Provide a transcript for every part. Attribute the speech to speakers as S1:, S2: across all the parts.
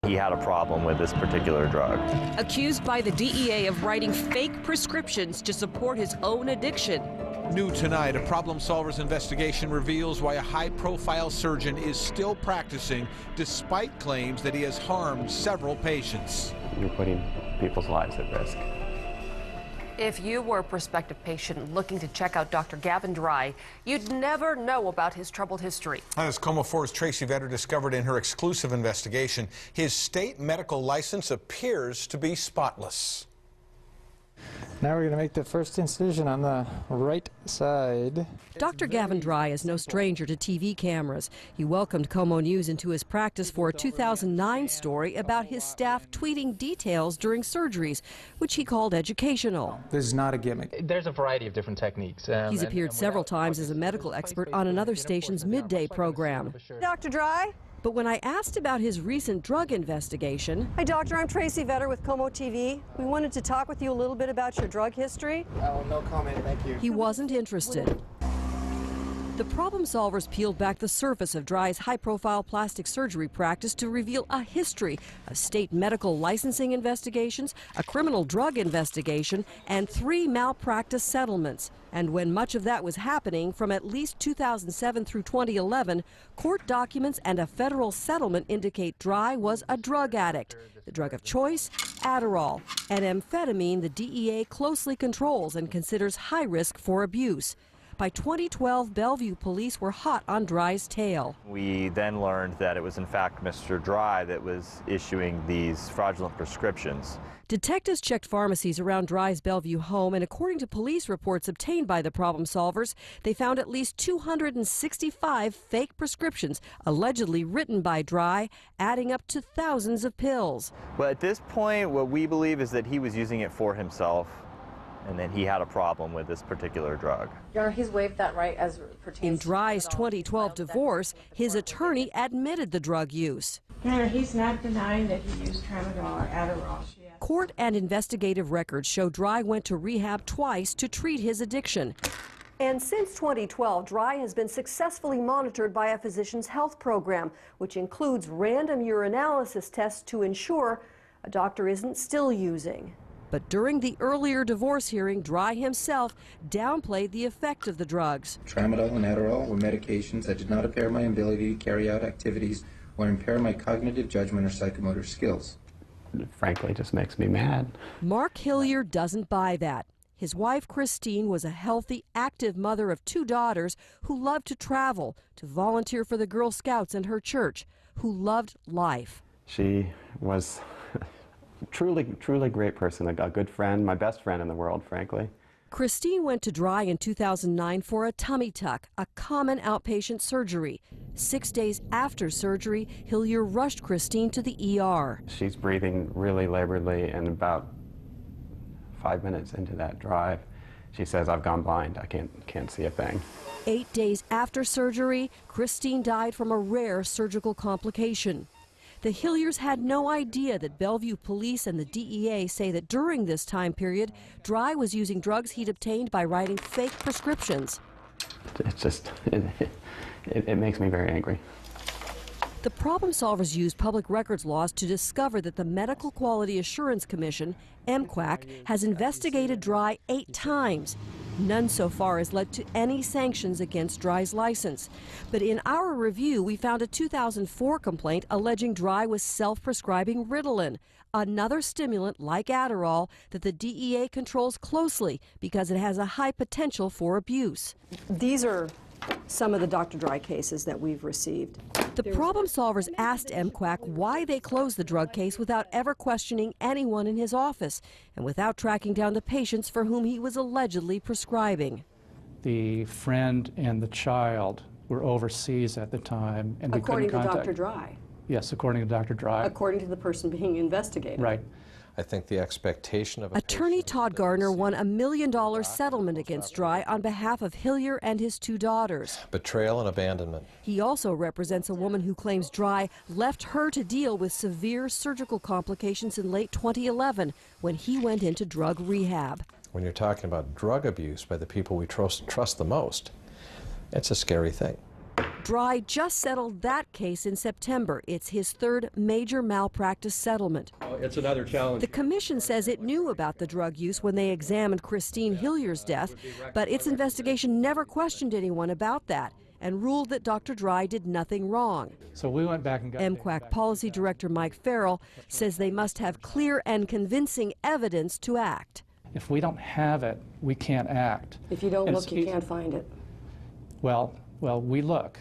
S1: he had a problem with this particular drug.
S2: Accused by the DEA of writing fake prescriptions to support his own addiction.
S3: New tonight, a Problem Solvers investigation reveals why a high-profile surgeon is still practicing despite claims that he has harmed several patients.
S4: You're putting people's lives at risk.
S5: If you were a prospective patient looking to check out Dr. Gavin Dry, you'd never know about his troubled history.
S3: As KOMO 4's Tracy Vetter discovered in her exclusive investigation, his state medical license appears to be spotless.
S6: Now we're going to make the first incision on the right side.
S2: Dr. Gavin Dry is no stranger to TV cameras. He welcomed KOMO News into his practice for a 2009 story about his staff tweeting details during surgeries, which he called educational.
S6: This is not a gimmick.
S7: There's a variety of different techniques.
S2: He's appeared several times as a medical expert on another station's midday program.
S8: Dr. Dry?
S2: But when I asked about his recent drug investigation...
S8: Hi, Doctor. I'm Tracy Vetter with KOMO TV. We wanted to talk with you a little bit about your drug history.
S6: Oh, no comment, thank you.
S2: He wasn't interested. The Problem Solvers peeled back the surface of Dry's high-profile plastic surgery practice to reveal a history of state medical licensing investigations, a criminal drug investigation, and 3 malpractice settlements. And when much of that was happening, from at least 2007 through 2011, court documents and a federal settlement indicate Dry was a drug addict. The drug of choice, Adderall, an amphetamine the DEA closely controls and considers high risk for abuse. By 2012, Bellevue police were hot on Dry's tail.
S1: We then learned that it was in fact Mr. Dry that was issuing these fraudulent prescriptions.
S2: Detectives checked pharmacies around Dry's Bellevue home, and according to police reports obtained by the Problem Solvers, they found at least 265 fake prescriptions allegedly written by Dry, adding up to thousands of pills.
S1: Well, at this point, what we believe is that he was using it for himself, and then he had a problem with this particular drug.
S5: Your Honor, he's waived that right as pertains
S2: In Dry's 2012 divorce, his attorney admitted the drug use.
S9: Your Honor, he's not denying that he used tramadol or Adderall.
S2: Court and investigative records show Dry went to rehab twice to treat his addiction.
S8: And since 2012, Dry has been successfully monitored by a physician's health program, which includes random urinalysis tests to ensure a doctor isn't still using.
S2: But during the earlier divorce hearing, Dry himself downplayed the effect of the drugs.
S10: Tramadol and Adderall were medications that did not impair my ability to carry out activities or impair my cognitive judgment or psychomotor skills.
S4: It frankly just makes me mad.
S2: Mark Hilliard doesn't buy that. His wife, Christine, was a healthy, active mother of 2 daughters who loved to travel, to volunteer for the Girl Scouts and her church, who loved life.
S4: She was truly great person, a good friend, my best friend in the world, frankly.
S2: Christine went to Dry in 2009 for a tummy tuck, a common outpatient surgery. 6 days after surgery, Hilliard rushed Christine to the ER.
S4: She's breathing really laboredly, and about 5 minutes into that drive, she says, "I've gone blind. I can't see a thing."
S2: 8 days after surgery, Christine died from a rare surgical complication. The Hilliards had no idea that Bellevue police and the DEA say that during this time period, Dry was using drugs he'd obtained by writing fake prescriptions.
S4: It's just, it makes me very angry.
S2: The Problem Solvers used public records laws to discover that the Medical Quality Assurance Commission, EMMYS, has investigated Dry 8 times. None so far has led to any sanctions against Dry's license. But in our review, we found a 2004 complaint alleging Dry was self-prescribing Ritalin, another stimulant like Adderall that the DEA controls closely because it has a high potential for abuse.
S8: These are some of the Dr. Dry cases that we've received.
S2: The Problem Solvers asked EMMYS why they closed the drug case without ever questioning anyone in his office and without tracking down the patients for whom he was allegedly prescribing.
S6: The friend and the child were overseas at the time, and we couldn't contact.
S8: According to Dr. Dry?
S6: Yes, according to Dr. Dry.
S8: According to the person being investigated.
S6: Right.
S3: I think the expectation of
S2: Attorney Todd Gardner won $1 million settlement against Dry on behalf of Hilliard and his 2 daughters.
S3: betrayal and abandonment.
S2: He also represents a woman who claims Dry left her to deal with severe surgical complications in late 2011 when he went into drug rehab.
S3: When you're talking about drug abuse by the people we trust the most, it's a scary thing.
S2: Dry just settled that case in September. It's his third major malpractice settlement.
S11: It's another challenge.
S2: The commission says it knew about the drug use when they examined Christine Hillier's death, but its investigation never questioned anyone about that and ruled that Dr. Dry did nothing wrong.
S6: So we went back and got
S2: EMMYS Policy Director Mike Farrell says they must have clear and convincing evidence to act.
S6: If we don't have it, we can't act.
S8: If you don't look, you can't find it.
S6: Well, we look.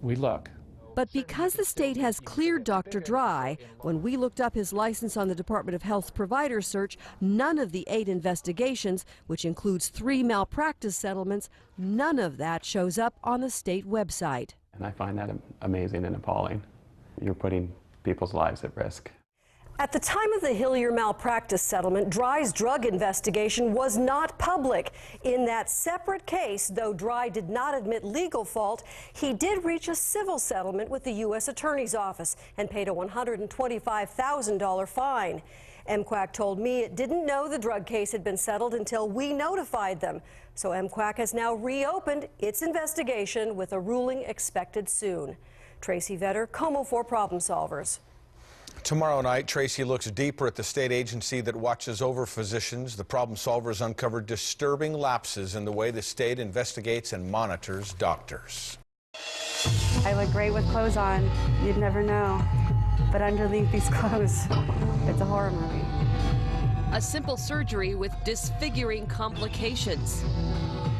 S6: We look.
S2: But because the state has cleared Dr. Dry, when we looked up his license on the Department of Health's provider search, none of the 8 investigations, which includes 3 malpractice settlements, none of that shows up on the state website.
S4: And I find that amazing and appalling. You're putting people's lives at risk.
S8: At the time of the Hillier malpractice settlement, Dry's drug investigation was not public. In that separate case, though Dry did not admit legal fault, he did reach a civil settlement with the U.S. Attorney's Office and paid a $125,000 fine. EMMYS told me it didn't know the drug case had been settled until we notified them. So EMMYS has now reopened its investigation with a ruling expected soon. Tracy Vetter, Como for Problem Solvers.
S3: Tomorrow night, Tracy looks deeper at the state agency that watches over physicians. The Problem Solvers uncovered disturbing lapses in the way the state investigates and monitors doctors.
S12: I look great with clothes on. You'd never know. But underneath these clothes, it's a horror movie.
S2: A simple surgery with disfiguring complications.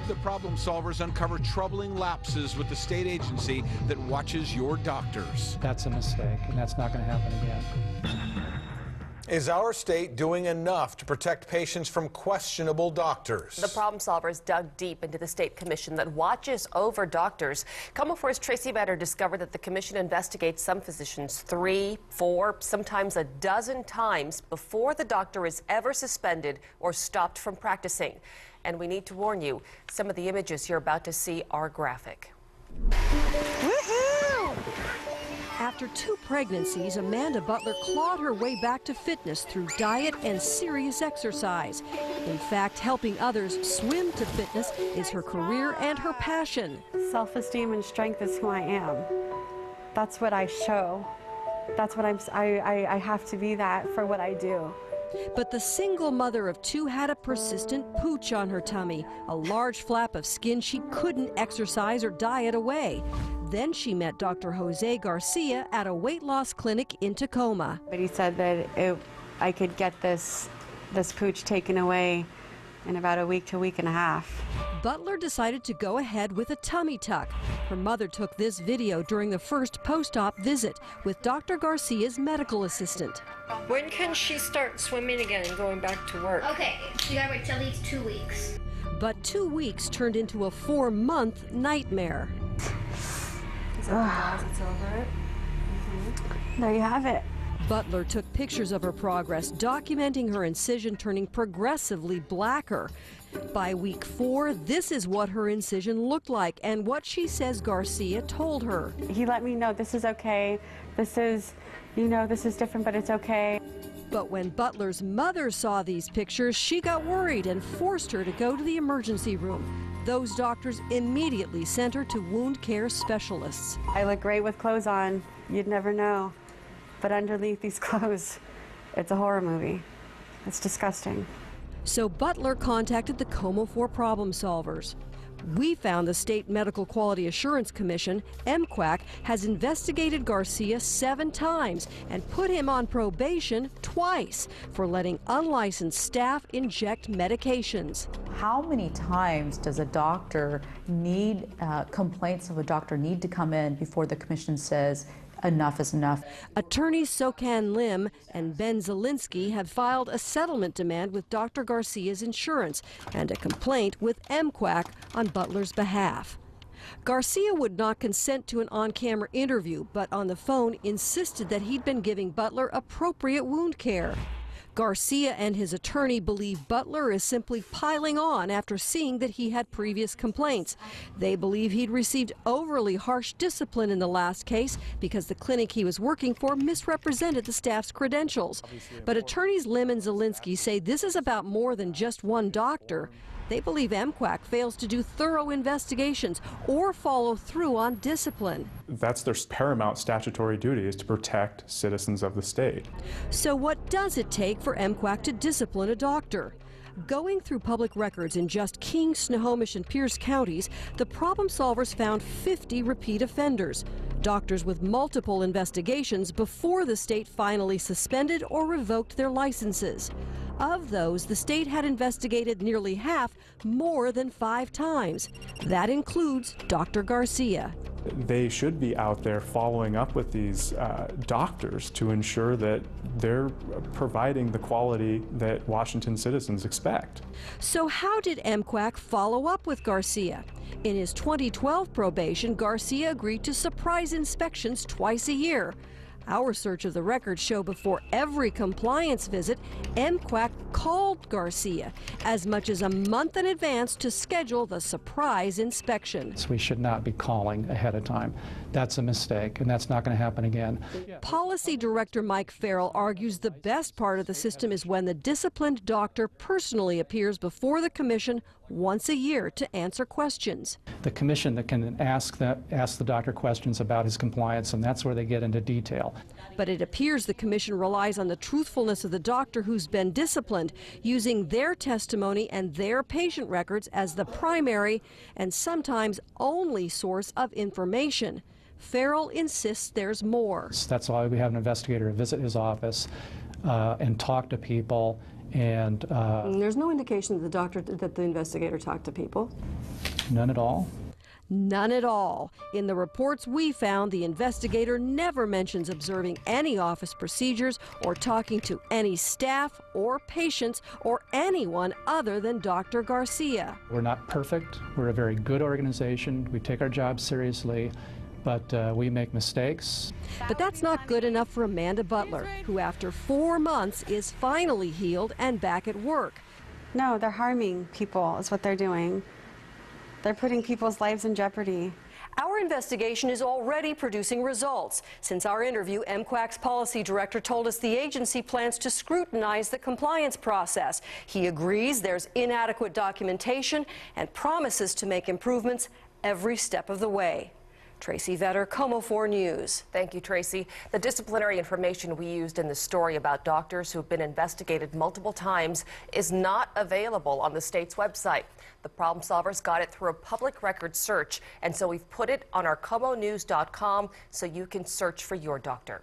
S3: The Problem Solvers uncover troubling lapses with the state agency that watches your doctors.
S6: That's a mistake, and that's not going to happen again.
S3: Is our state doing enough to protect patients from questionable doctors?
S5: The Problem Solvers dug deep into the state commission that watches over doctors. Como 4's Tracy Vetter discovered that the commission investigates some physicians 3, 4, sometimes a dozen times before the doctor is ever suspended or stopped from practicing. And we need to warn you, some of the images you're about to see are graphic.
S2: Woohoo! After 2 pregnancies, Amanda Butler clawed her way back to fitness through diet and serious exercise. In fact, helping others swim to fitness is her career and her passion.
S12: Self-esteem and strength is who I am. That's what I show. That's what I have to be that for what I do.
S2: But the single mother of 2 had a persistent pooch on her tummy, a large flap of skin she couldn't exercise or diet away. Then she met Dr. Jose Garcia at a weight loss clinic in Tacoma.
S12: But he said that I could get this pooch taken away in about a week to a week and a half.
S2: Butler decided to go ahead with a tummy tuck. Her mother took this video during the first post-op visit with Dr. Garcia's medical assistant.
S8: When can she start swimming again and going back to work?
S13: Okay, so you gotta wait till at least 2 weeks.
S2: But 2 weeks turned into a 4-month nightmare.
S12: Is that the gauze that's over it? There you have it.
S2: Butler took pictures of her progress, documenting her incision turning progressively blacker. By week 4, this is what her incision looked like and what she says Garcia told her.
S12: He let me know this is okay. This is, this is different, but it's okay.
S2: But when Butler's mother saw these pictures, she got worried and forced her to go to the emergency room. Those doctors immediately sent her to wound care specialists.
S12: I look great with clothes on. You'd never know. But underneath these clothes, it's a horror movie. It's disgusting.
S2: So Butler contacted the Como for Problem Solvers. We found the State Medical Quality Assurance Commission, EMMYS, has investigated Garcia 7 times and put him on probation twice for letting unlicensed staff inject medications.
S14: How many times does a doctor need, complaints of a doctor need to come in before the commission says, enough is enough?
S2: Attorneys Sokan Lim and Ben Zielinski have filed a settlement demand with Dr. Garcia's insurance and a complaint with EMMYS on Butler's behalf. Garcia would not consent to an on-camera interview, but on the phone insisted that he'd been giving Butler appropriate wound care. Garcia and his attorney believe Butler is simply piling on after seeing that he had previous complaints. They believe he'd received overly harsh discipline in the last case because the clinic he was working for misrepresented the staff's credentials. But attorneys Lim and Zielinski say this is about more than just one doctor. They believe EMMYS fails to do thorough investigations or follow through on discipline.
S11: That's their paramount statutory duty, is to protect citizens of the state.
S2: So what does it take for EMMYS to discipline a doctor? Going through public records in just King, Snohomish, and Pierce counties, the problem solvers found 50 repeat offenders, doctors with multiple investigations before the state finally suspended or revoked their licenses. Of those, the state had investigated nearly half more than 5 times. That includes Dr. Garcia.
S11: They should be out there following up with these doctors to ensure that they're providing the quality that Washington citizens expect.
S2: So how did EMMYS follow up with Garcia? In his 2012 probation, Garcia agreed to surprise inspections twice a year. Our search of the records show before every compliance visit, EMMYS called Garcia as much as a month in advance to schedule the surprise inspection.
S6: So we should not be calling ahead of time. That's a mistake, and that's not going to happen again.
S2: Policy Director Mike Farrell argues the best part of the system is when the disciplined doctor personally appears before the commission once a year to answer questions.
S6: The commission that can ask the doctor questions about his compliance, and that's where they get into detail.
S2: But it appears the commission relies on the truthfulness of the doctor who's been disciplined, using their testimony and their patient records as the primary and sometimes only source of information. Farrell insists there's more.
S6: That's why we have an investigator visit his office and talk to people. And
S8: there's no indication that the investigator talked to people.
S6: None at all?
S2: None at all. In the reports we found, the investigator never mentions observing any office procedures or talking to any staff or patients or anyone other than Dr. Garcia.
S6: We're not perfect. We're a very good organization. We take our job seriously, but we make mistakes.
S2: But that's not good enough for Amanda Butler, who after 4 months is finally healed and back at work.
S12: No, they're harming people is what they're doing. They're putting people's lives in jeopardy.
S8: Our investigation is already producing results. Since our interview, EMMYS policy director told us the agency plans to scrutinize the compliance process. He agrees there's inadequate documentation and promises to make improvements every step of the way. Tracy Vetter, Como 4 News.
S5: Thank you, Tracy. The disciplinary information we used in the story about doctors who have been investigated multiple times is not available on the state's website. The problem solvers got it through a public record search, and so we've put it on our ComoNews.com so you can search for your doctor.